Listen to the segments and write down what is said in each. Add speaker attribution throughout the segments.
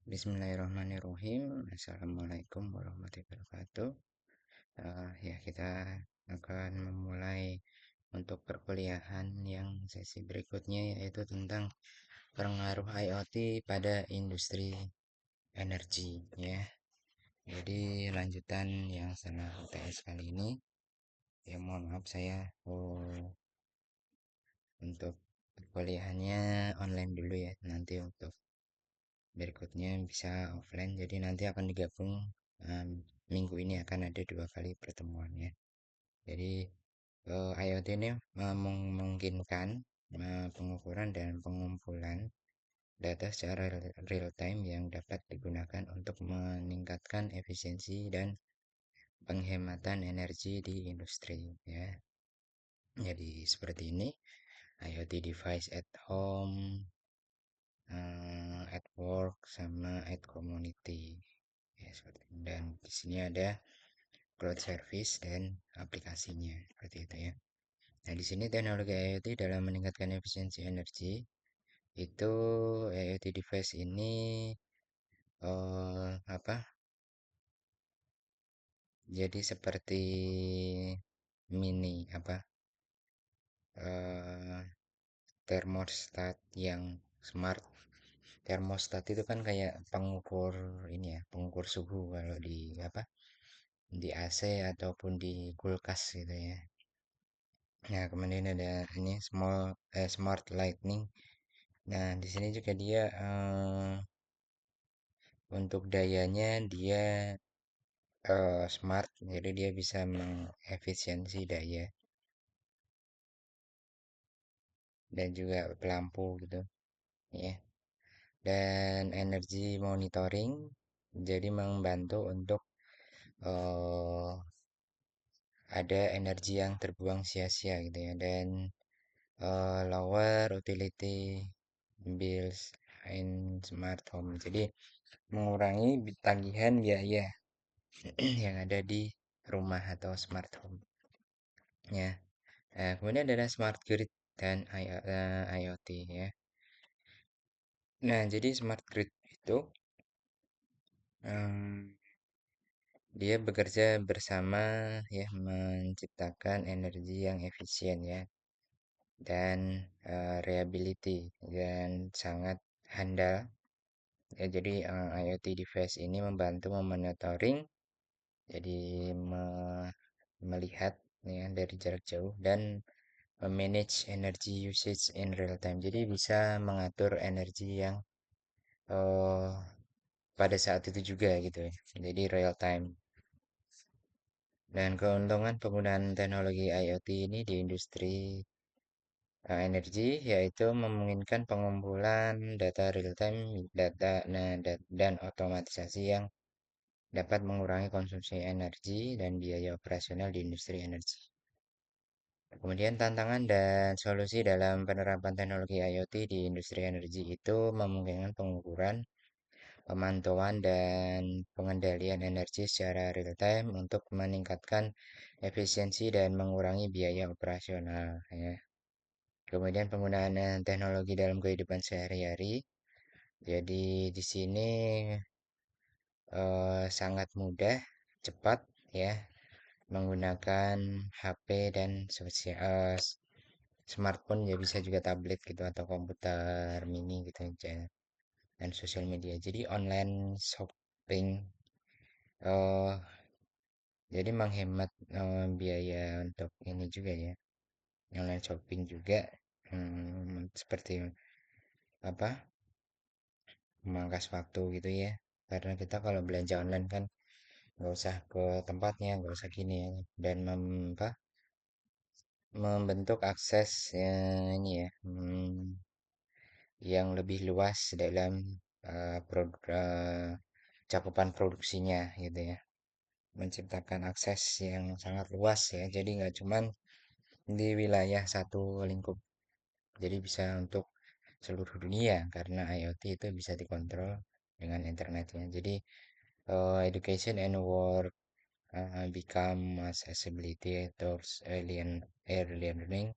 Speaker 1: Bismillahirrahmanirrahim. Assalamualaikum warahmatullahi wabarakatuh. Ya, kita akan memulai untuk perkuliahan yang sesi berikutnya, yaitu tentang pengaruh IoT pada industri energi, ya. Jadi lanjutan yang setelah UTS kali ini, ya mohon maaf saya untuk perkuliahannya online dulu ya. Nanti untuk berikutnya bisa offline, jadi nanti akan digabung. Minggu ini akan ada 2 kali pertemuannya. Jadi IoT ini memungkinkan pengukuran dan pengumpulan data secara real time yang dapat digunakan untuk meningkatkan efisiensi dan penghematan energi di industri, ya. Jadi seperti ini, IoT device at home, at work, sama at community, ya seperti ini. Dan di sini ada cloud service dan aplikasinya seperti itu, ya. Nah, di sini teknologi IoT dalam meningkatkan efisiensi energi itu, IoT device ini apa? Jadi seperti mini eh, termostat yang smart. Termostat itu kan kayak pengukur ini ya, pengukur suhu kalau di AC ataupun di kulkas gitu ya. Nah, kemudian ada ini smart lighting. Nah, di sini juga dia untuk dayanya dia smart, jadi dia bisa mengefisiensi daya dan juga pelampu gitu, ya. Dan energi monitoring, jadi membantu untuk eh, ada energi yang terbuang sia-sia gitu ya. Dan lower utility bills in smart home, jadi mengurangi tagihan biaya yang ada di rumah atau smart home, ya. Nah, kemudian ada smart grid dan IoT, ya. Nah, jadi smart grid itu em, dia bekerja bersama, ya, menciptakan energi yang efisien, ya, dan reliability dan sangat handal, ya. Jadi IoT device ini membantu memonitoring, jadi melihat, ya, dari jarak jauh dan manage energy usage in real time. Jadi bisa mengatur energi yang eh, pada saat itu juga gitu ya. Jadi real time. Dan keuntungan penggunaan teknologi IoT ini di industri energi yaitu memungkinkan pengumpulan data real time, dan otomatisasi yang dapat mengurangi konsumsi energi dan biaya operasional di industri energi. Kemudian tantangan dan solusi dalam penerapan teknologi IoT di industri energi itu memungkinkan pengukuran, pemantauan, dan pengendalian energi secara real time untuk meningkatkan efisiensi dan mengurangi biaya operasional, ya. Kemudian penggunaan teknologi dalam kehidupan sehari-hari. Jadi di sini sangat mudah, cepat, ya, menggunakan HP dan smartphone, ya, bisa juga tablet gitu atau komputer mini gitu aja, dan sosial media. Jadi online shopping, eh jadi menghemat biaya untuk ini juga, ya. Online shopping juga seperti apa? Memangkas waktu gitu ya. Karena kita kalau belanja online kan nggak usah ke tempatnya, nggak usah gini ya. Dan membentuk akses, ini ya, yang lebih luas dalam cakupan produksinya gitu ya. Menciptakan akses yang sangat luas, ya. Jadi nggak cuman di wilayah satu lingkup. Jadi bisa untuk seluruh dunia karena IoT itu bisa dikontrol dengan internetnya. Jadi education and work become accessibility towards early learning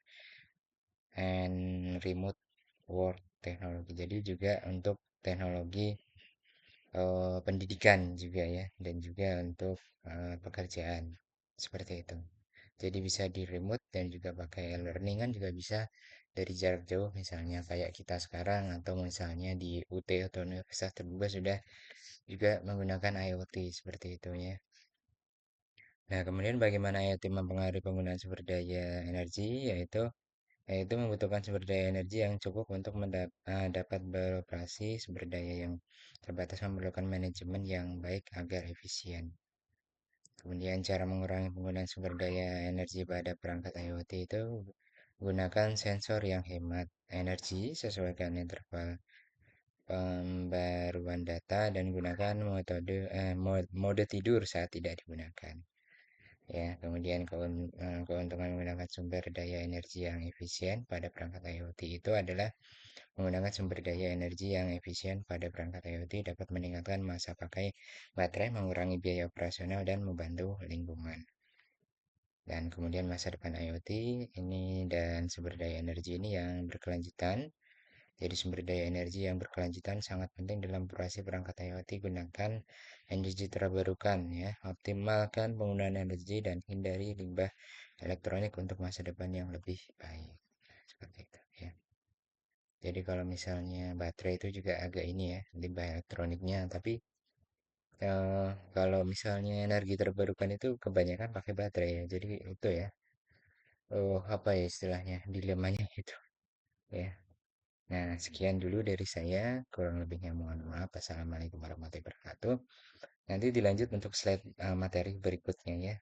Speaker 1: and remote work technology. Jadi juga untuk teknologi pendidikan juga ya, dan juga untuk pekerjaan seperti itu. Jadi bisa di remote dan juga pakai learning kan juga bisa dari jarak jauh misalnya kayak kita sekarang atau misalnya di UT atau Universitas Terbuka sudah juga menggunakan IoT seperti itu ya. Nah, kemudian bagaimana IoT mempengaruhi penggunaan sumber daya energi yaitu membutuhkan sumber daya energi yang cukup untuk dapat beroperasi. Sumber daya yang terbatas memerlukan manajemen yang baik agar efisien. Kemudian cara mengurangi penggunaan sumber daya energi pada perangkat IoT itu gunakan sensor yang hemat energi, sesuaikan interval pembaruan data dan gunakan mode tidur saat tidak digunakan. Ya, kemudian keuntungan menggunakan sumber daya energi yang efisien pada perangkat IoT itu adalah menggunakan sumber daya energi yang efisien pada perangkat IoT dapat meningkatkan masa pakai baterai, mengurangi biaya operasional, dan membantu lingkungan. Dan kemudian masa depan IoT ini dan sumber daya energi ini yang berkelanjutan. Jadi sumber daya energi yang berkelanjutan sangat penting dalam operasi perangkat IoT. Gunakan energi terbarukan ya. Optimalkan penggunaan energi dan hindari limbah elektronik untuk masa depan yang lebih baik. Seperti itu ya. Jadi kalau misalnya baterai itu juga agak ini ya, limbah elektroniknya. Tapi kalau misalnya energi terbarukan itu kebanyakan pakai baterai ya. Jadi itu ya. Oh, apa ya istilahnya? Dilemanya itu ya. Nah, sekian dulu dari saya. Kurang lebihnya mohon maaf. Assalamualaikum warahmatullahi wabarakatuh. Nanti dilanjut untuk slide materi berikutnya ya.